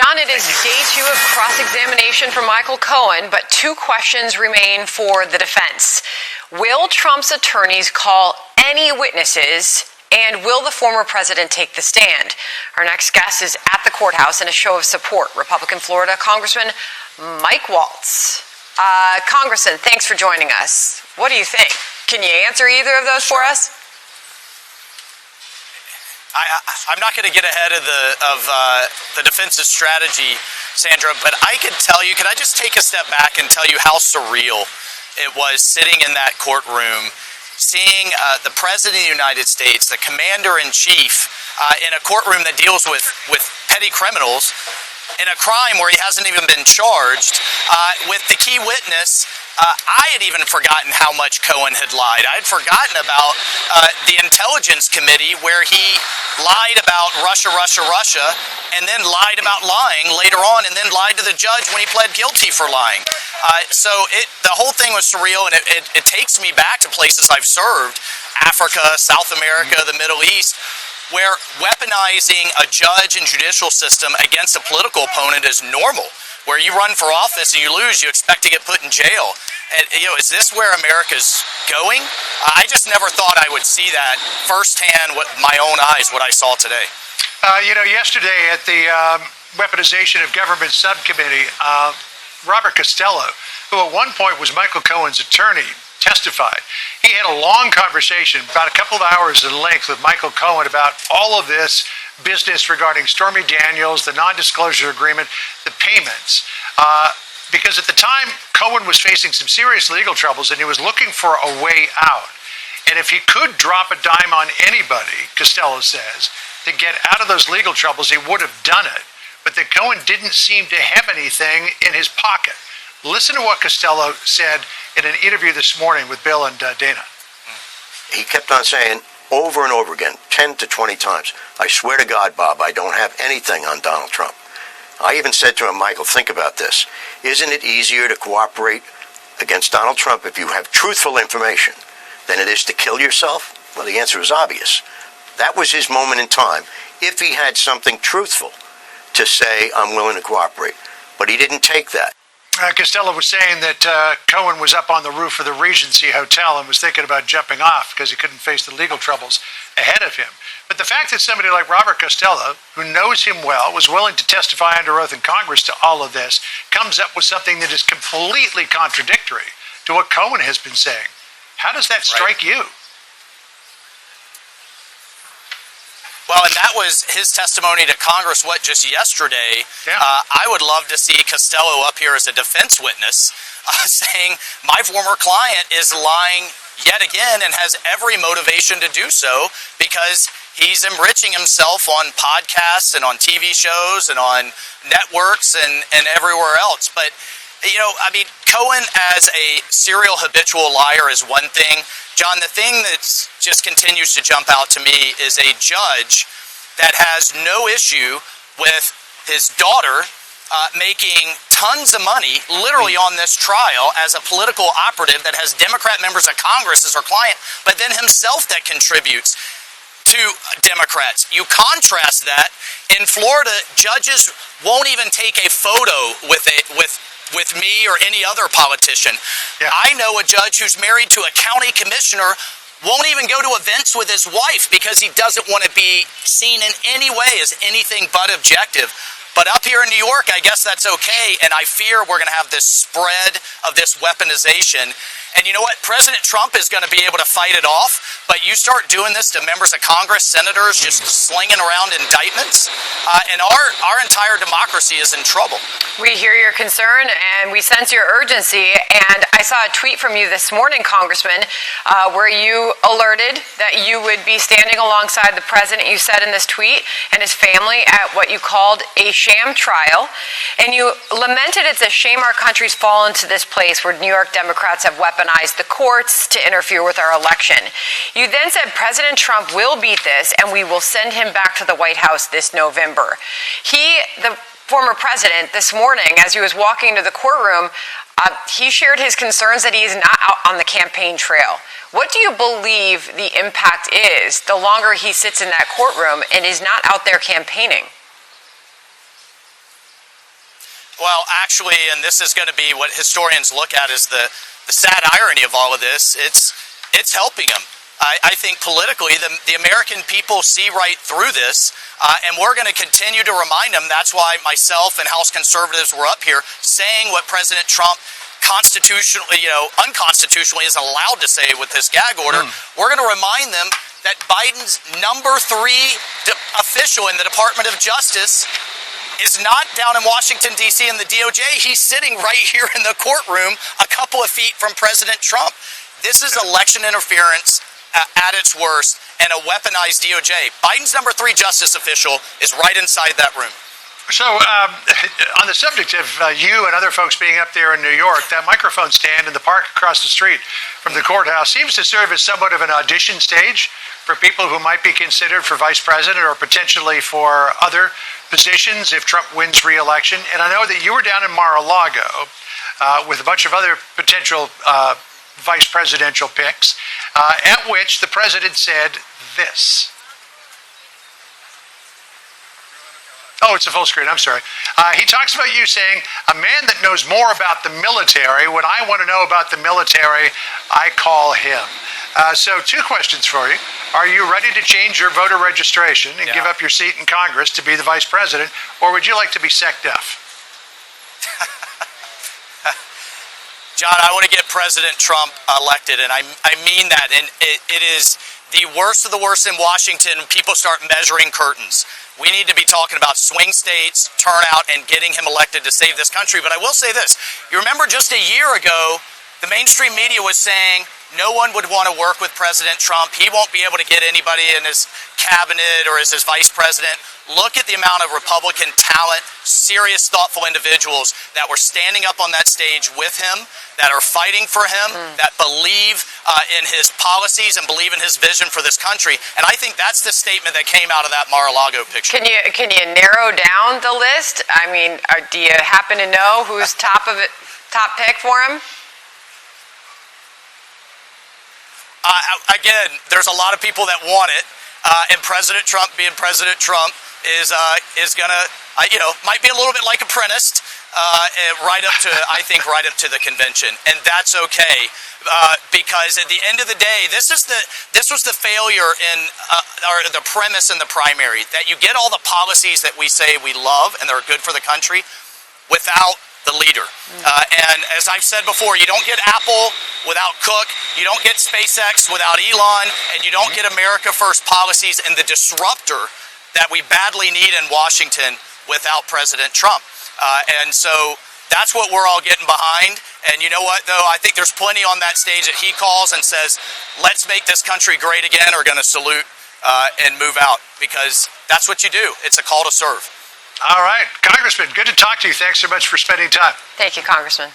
John, it is day 2 of cross-examination for Michael Cohen, but 2 questions remain for the defense. Will Trump's attorneys call any witnesses, and will the former president take the stand? Our next guest is at the courthouse in a show of support, Republican Florida Congressman Mike Waltz. Congressman, thanks for joining us. What do you think? Can you answer either of those for us? I'm not going to get ahead of the defense's strategy, Sandra, but I could tell you, could I just take a step back and tell you how surreal it was sitting in that courtroom, seeing the President of the United States, the Commander-in-Chief, in a courtroom that deals with petty criminals, in a crime where he hasn't even been charged, with the key witness. I had even forgotten how much Cohen had lied. I had forgotten about the Intelligence Committee where he lied about Russia, and then lied about lying later on, and then lied to the judge when he pled guilty for lying. So the whole thing was surreal, and it takes me back to places I've served, Africa, South America, the Middle East, where weaponizing a judge and judicial system against a political opponent is normal. Where you run for office and you lose, you expect to get put in jail. And, is this where America's going? I just never thought I would see that firsthand with my own eyes, what I saw today. Yesterday at the Weaponization of Government Subcommittee, Robert Costello, who at one point was Michael Cohen's attorney, testified. He had a long conversation, about a couple of hours in length, with Michael Cohen about all of this business regarding Stormy Daniels, the non-disclosure agreement, the payments. Because at the time, Cohen was facing some serious legal troubles and he was looking for a way out. And if he could drop a dime on anybody, Costello says, to get out of those legal troubles, he would have done it. But that Cohen didn't seem to have anything in his pocket. Listen to what Costello said in an interview this morning with Bill and Dana. He kept on saying over and over again, 10 to 20 times, I swear to God, Bob, I don't have anything on Donald Trump. I even said to him, Michael, think about this. Isn't it easier to cooperate against Donald Trump if you have truthful information than it is to kill yourself? Well, the answer is obvious. That was his moment in time. If he had something truthful to say, I'm willing to cooperate. But he didn't take that. Costello was saying that Cohen was up on the roof of the Regency Hotel and was thinking about jumping off because he couldn't face the legal troubles ahead of him. But the fact that somebody like Robert Costello, who knows him well, was willing to testify under oath in Congress to all of this, comes up with something that is completely contradictory to what Cohen has been saying. How does that strike you? Well, and that was his testimony to Congress, just yesterday. Yeah. I would love to see Costello up here as a defense witness saying, my former client is lying yet again and has every motivation to do so because he's enriching himself on podcasts and on TV shows and on networks and everywhere else. But, Cohen as a serial habitual liar is one thing. John, the thing that just continues to jump out to me is a judge that has no issue with his daughter making tons of money literally on this trial as a political operative that has Democrat members of Congress as her client, but then himself that contributes to Democrats. You contrast that, in Florida, judges won't even take a photo with me or any other politician. Yeah. I know a judge who's married to a county commissioner won't even go to events with his wife because he doesn't want to be seen in any way as anything but objective. But up here in New York, I guess that's okay, and I fear we're going to have this spread of this weaponization. And you know what? President Trump is going to be able to fight it off, but you start doing this to members of Congress, senators, just slinging around indictments, and our entire democracy is in trouble. We hear your concern and we sense your urgency. And I saw a tweet from you this morning, Congressman, where you alerted that you would be standing alongside the president, you said in this tweet, and his family at what you called a sham trial. And you lamented it's a shame our country's fallen to this place where New York Democrats have weaponized the courts to interfere with our election. You then said President Trump will beat this and we will send him back to the White House this November. The former president, this morning, as he was walking to the courtroom, he shared his concerns that he is not out on the campaign trail. What do you believe the impact is the longer he sits in that courtroom and is not out there campaigning? Well, actually, and this is going to be what historians look at as the sad irony of all of this, it's helping them. I think politically, the American people see right through this, and we're going to continue to remind them. That's why myself and House conservatives were up here saying what President Trump constitutionally, unconstitutionally is allowed to say with this gag order. We're going to remind them that Biden's number 3 official in the Department of Justice is not down in Washington, D.C. in the DOJ. He's sitting right here in the courtroom a couple of feet from President Trump. This is election interference at its worst and a weaponized DOJ. Biden's number 3 justice official is right inside that room. So, on the subject of you and other folks being up there in New York, that microphone stand in the park across the street from the courthouse seems to serve as somewhat of an audition stage for people who might be considered for vice president or potentially for other positions if Trump wins re-election. And I know that you were down in Mar-a-Lago with a bunch of other potential vice presidential picks, at which the president said this. Oh, it's a full screen. I'm sorry. He talks about you saying, a man that knows more about the military, when I want to know about the military, I call him. So 2 questions for you. Are you ready to change your voter registration and give up your seat in Congress to be the vice president, or would you like to be SecDef? John, I want to get President Trump elected, and I mean that. And it is the worst of the worst in Washington. People start measuring curtains. We need to be talking about swing states, turnout, and getting him elected to save this country. But I will say this. You remember just a year ago, the mainstream media was saying no one would want to work with President Trump. He won't be able to get anybody in his cabinet or as his vice president. Look at the amount of Republican talent, serious, thoughtful individuals that were standing up on that stage with him, that are fighting for him, that believe in his policies and believe in his vision for this country. And I think that's the statement that came out of that Mar-a-Lago picture. Can you narrow down the list? I mean, do you happen to know who's top pick for him? Again, there's a lot of people that want it, and President Trump, being President Trump, is gonna, might be a little bit like apprenticed, right up to the convention, and that's okay, because at the end of the day, this was the failure in or the premise in the primary, that you get all the policies that we say we love and they're good for the country without the leader. And as I've said before, you don't get Apple without Cook, you don't get SpaceX without Elon, and you don't get America First policies and the disruptor that we badly need in Washington without President Trump. And so that's what we're all getting behind. And you know what, though? I think there's plenty on that stage that he calls and says, let's make this country great again, are going to salute and move out, because that's what you do. It's a call to serve. All right. Congressman, good to talk to you. Thanks so much for spending time. Thank you, Congressman.